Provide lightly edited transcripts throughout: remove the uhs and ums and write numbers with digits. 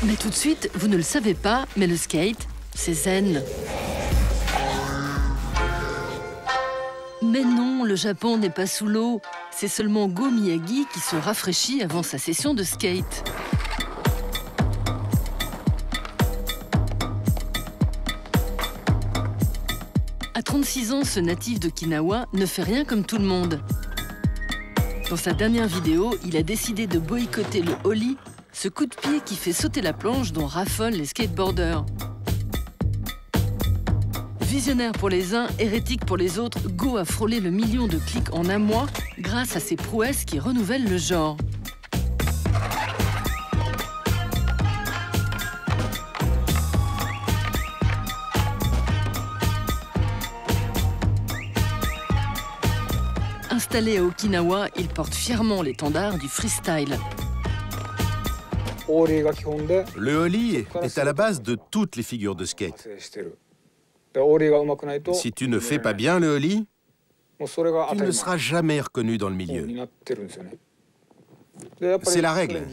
Mais tout de suite, vous ne le savez pas, mais le skate, c'est zen. Mais non, le Japon n'est pas sous l'eau. C'est seulement Go Miyagi qui se rafraîchit avant sa session de skate. À 36 ans, ce natif d'Okinawa ne fait rien comme tout le monde. Dans sa dernière vidéo, il a décidé de boycotter le ollie, ce coup de pied qui fait sauter la planche dont raffolent les skateboarders. Visionnaire pour les uns, hérétique pour les autres, Go a frôlé le million de clics en un mois grâce à ses prouesses qui renouvellent le genre. Installé à Okinawa, il porte fièrement l'étendard du freestyle. Le ollie est à la base de toutes les figures de skate. Si tu ne fais pas bien le ollie, tu ne seras jamais reconnu dans le milieu. C'est la règle.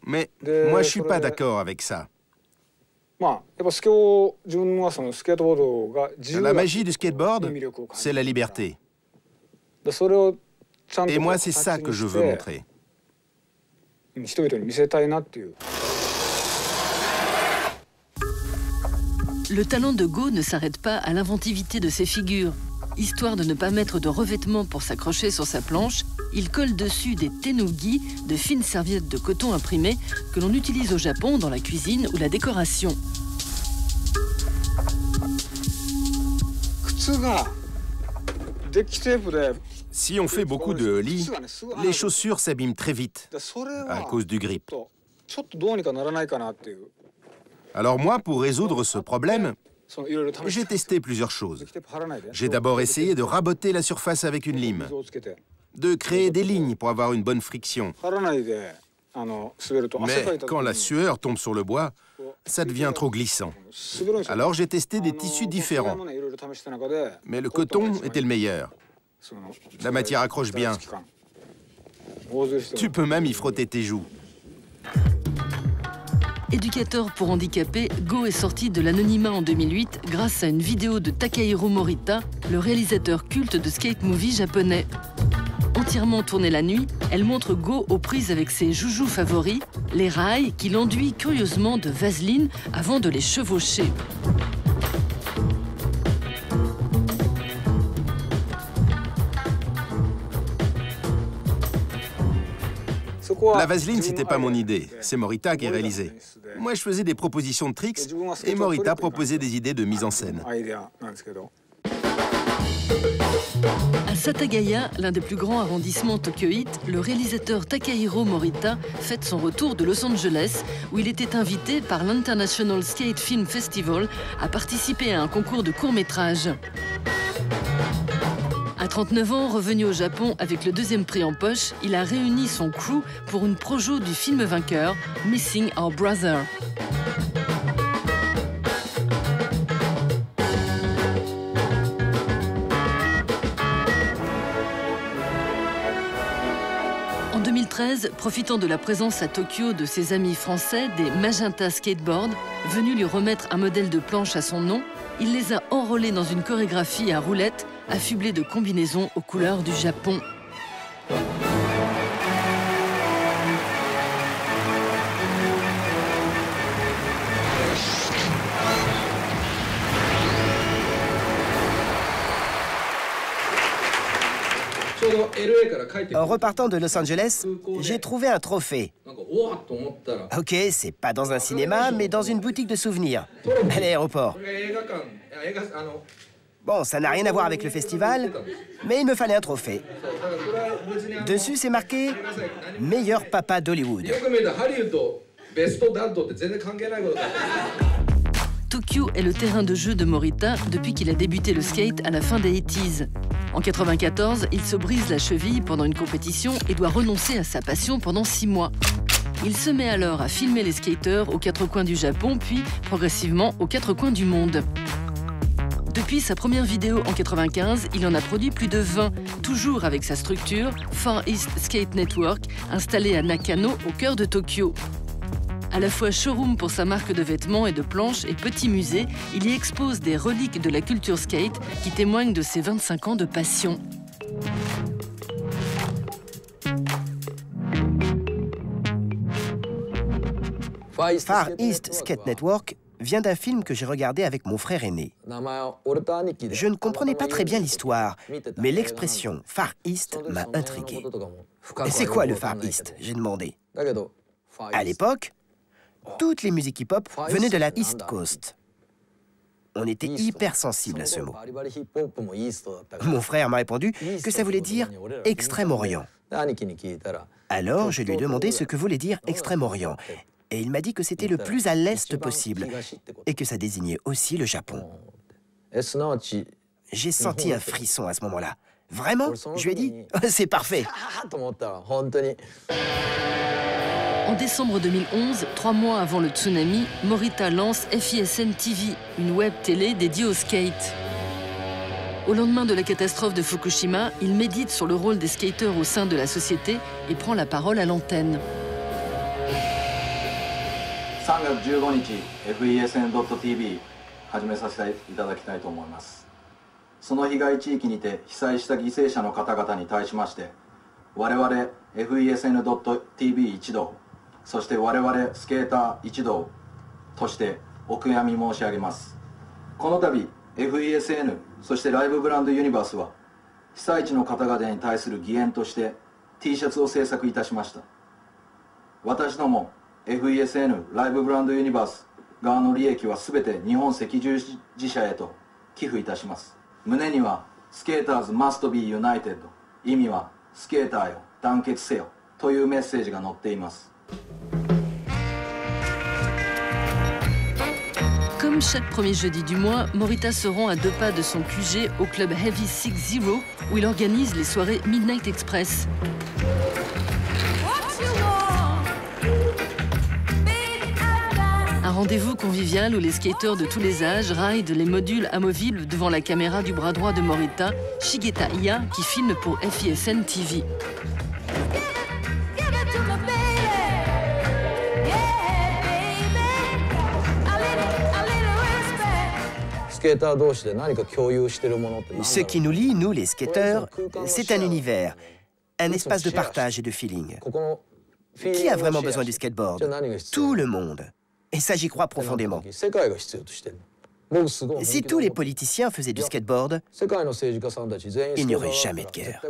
Mais moi, je ne suis pas d'accord avec ça. La magie du skateboard, c'est la liberté. Et moi, c'est ça que je veux montrer. Le talent de Go ne s'arrête pas à l'inventivité de ses figures. Histoire de ne pas mettre de revêtement pour s'accrocher sur sa planche, il colle dessus des tenugi, de fines serviettes de coton imprimées que l'on utilise au Japon dans la cuisine ou la décoration. Si on fait beaucoup de ollie, les chaussures s'abîment très vite à cause du grip. Alors moi, pour résoudre ce problème, j'ai testé plusieurs choses. J'ai d'abord essayé de raboter la surface avec une lime, de créer des lignes pour avoir une bonne friction. Mais quand la sueur tombe sur le bois, ça devient trop glissant. Alors j'ai testé des tissus différents. Mais le coton était le meilleur. La matière accroche bien. Tu peux même y frotter tes joues. Éducateur pour handicapés, Go est sorti de l'anonymat en 2008 grâce à une vidéo de Takahiro Morita, le réalisateur culte de skate movie japonais. Entièrement tournée la nuit, elle montre Go aux prises avec ses joujoux favoris, les rails qu'il enduit curieusement de vaseline avant de les chevaucher. La vaseline, c'était pas mon idée. C'est Morita qui a réalisé. Moi, je faisais des propositions de tricks et Morita proposait des idées de mise en scène. À Satagaya, l'un des plus grands arrondissements tokyoïtes, le réalisateur Takahiro Morita fête son retour de Los Angeles, où il était invité par l'International Skate Film Festival à participer à un concours de court-métrage. À 39 ans, revenu au Japon avec le deuxième prix en poche, il a réuni son crew pour une projo du film vainqueur, Missing Our Brother. En 2013, profitant de la présence à Tokyo de ses amis français, des Magenta Skateboard, venus lui remettre un modèle de planche à son nom, il les a enrôlés dans une chorégraphie à roulettes, affublée de combinaisons aux couleurs du Japon. En repartant de Los Angeles, j'ai trouvé un trophée. Ok, c'est pas dans un cinéma, mais dans une boutique de souvenirs, à l'aéroport. Bon, ça n'a rien à voir avec le festival, mais il me fallait un trophée. Dessus, c'est marqué « Meilleur papa d'Hollywood ». Tokyo est le terrain de jeu de Morita depuis qu'il a débuté le skate à la fin des 80s. En 1994, il se brise la cheville pendant une compétition et doit renoncer à sa passion pendant 6 mois. Il se met alors à filmer les skateurs aux 4 coins du Japon, puis progressivement aux 4 coins du monde. Depuis sa première vidéo en 95, il en a produit plus de 20, toujours avec sa structure Far East Skate Network, installée à Nakano, au cœur de Tokyo. À la fois showroom pour sa marque de vêtements et de planches et petit musée, il y expose des reliques de la culture skate qui témoignent de ses 25 ans de passion. Far East Skate Network vient d'un film que j'ai regardé avec mon frère aîné. Je ne comprenais pas très bien l'histoire, mais l'expression Far East m'a intrigué. Et c'est quoi le Far East? J'ai demandé. À l'époque, toutes les musiques hip-hop venaient de la East Coast. On était hypersensible à ce mot. Mon frère m'a répondu que ça voulait dire Extrême-Orient. Alors, je lui ai demandé ce que voulait dire Extrême-Orient. Et il m'a dit que c'était le plus à l'est possible et que ça désignait aussi le Japon. J'ai senti un frisson à ce moment-là. Vraiment? Je lui ai dit, c'est parfait. En décembre 2011, 3 mois avant le tsunami, Morita lance FISN TV, une web télé dédiée au skate. Au lendemain de la catastrophe de Fukushima, il médite sur le rôle des skateurs au sein de la société et prend la parole à l'antenne. 3月15日 FESN.TV 始めさせていただきたいと思います。その被害地域にて被災した犠牲者の方々に対しまして我々 FESN.TV 一同そして我々スケーター一同としてお悔やみ申し上げます。この度 FESN そしてライブブランドユニバースは被災地の方々に対する義援として T シャツを制作いたしました。私どもFESN ライブブランドユニバース側の利益はすべて日本赤十字社へと寄付いたします。胸にはスケーターズ must be united 意味はスケーターよ団結せよというメッセージが載っています。 Comme chaque premier jeudi du mois, Morita se rend à 2 pas de son QG au club Heavy 60 où il organise les soirées Midnight Express. Un rendez-vous convivial où les skateurs de tous les âges raident les modules amovibles devant la caméra du bras droit de Morita, Shigeta Iya, qui filme pour FISN TV. Ce qui nous lie, nous les skateurs, c'est un univers, un espace de partage et de feeling. Qui a vraiment besoin du skateboard? Tout le monde. Et ça, j'y crois profondément. Si tous les politiciens faisaient du skateboard, il n'y aurait jamais de guerre.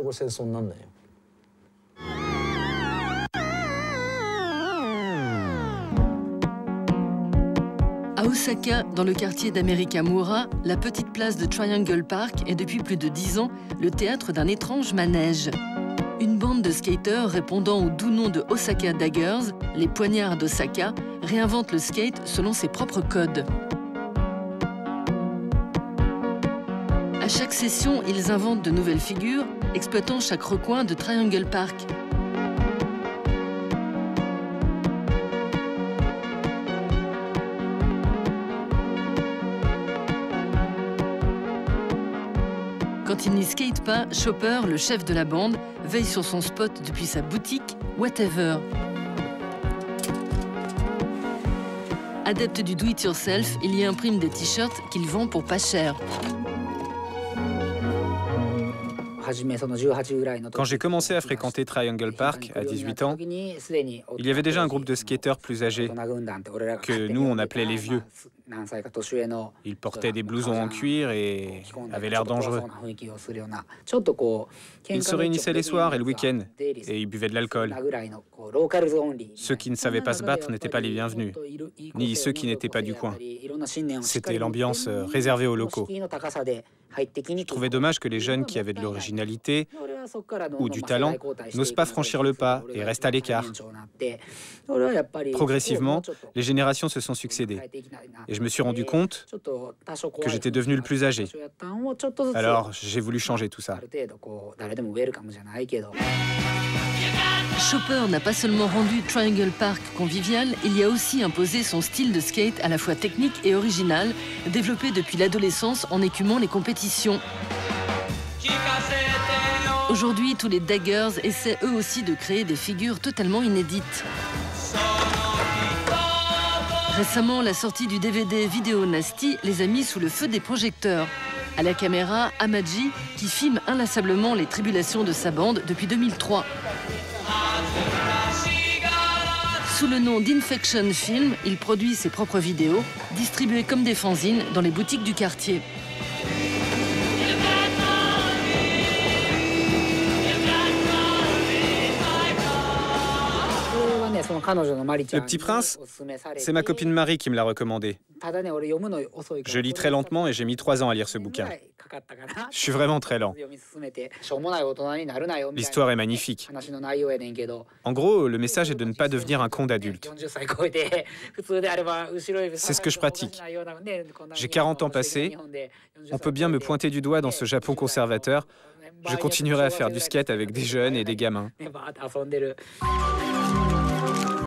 À Osaka, dans le quartier d'Amerikamura, la petite place de Triangle Park est depuis plus de 10 ans le théâtre d'un étrange manège. Une bande de skateurs répondant au doux nom de Osaka Daggers, les poignards d'Osaka, réinvente le skate selon ses propres codes. À chaque session, ils inventent de nouvelles figures, exploitant chaque recoin de Triangle Park. Quand il n'y skate pas, Chopper, le chef de la bande, veille sur son spot depuis sa boutique Whatever. Adepte du do-it-yourself, il y imprime des t-shirts qu'il vend pour pas cher. Quand j'ai commencé à fréquenter Triangle Park à 18 ans, il y avait déjà un groupe de skateurs plus âgés que nous on appelait les vieux. Ils portaient des blousons en cuir et avaient l'air dangereux. Ils se réunissaient les soirs et le week-end et ils buvaient de l'alcool. Ceux qui ne savaient pas se battre n'étaient pas les bienvenus, ni ceux qui n'étaient pas du coin. C'était l'ambiance réservée aux locaux. Je trouvais dommage que les jeunes qui avaient de l'originalité ou du talent n'osent pas franchir le pas et restent à l'écart. Progressivement, les générations se sont succédées. Et je me suis rendu compte que j'étais devenu le plus âgé. Alors, j'ai voulu changer tout ça. Chopper n'a pas seulement rendu Triangle Park convivial, il y a aussi imposé son style de skate à la fois technique et original, développé depuis l'adolescence en écumant les compétitions. Aujourd'hui, tous les Daggers essaient eux aussi de créer des figures totalement inédites. Récemment, la sortie du DVD Vidéo Nasty les a mis sous le feu des projecteurs. À la caméra, Hamaji, qui filme inlassablement les tribulations de sa bande depuis 2003. Sous le nom d'Infection Film, il produit ses propres vidéos, distribuées comme des fanzines dans les boutiques du quartier. Le Petit Prince, c'est ma copine Marie qui me l'a recommandé. Je lis très lentement et j'ai mis 3 ans à lire ce bouquin. Je suis vraiment très lent. L'histoire est magnifique. En gros, le message est de ne pas devenir un con d'adulte. C'est ce que je pratique. J'ai 40 ans passés. On peut bien me pointer du doigt dans ce Japon conservateur. Je continuerai à faire du skate avec des jeunes et des gamins.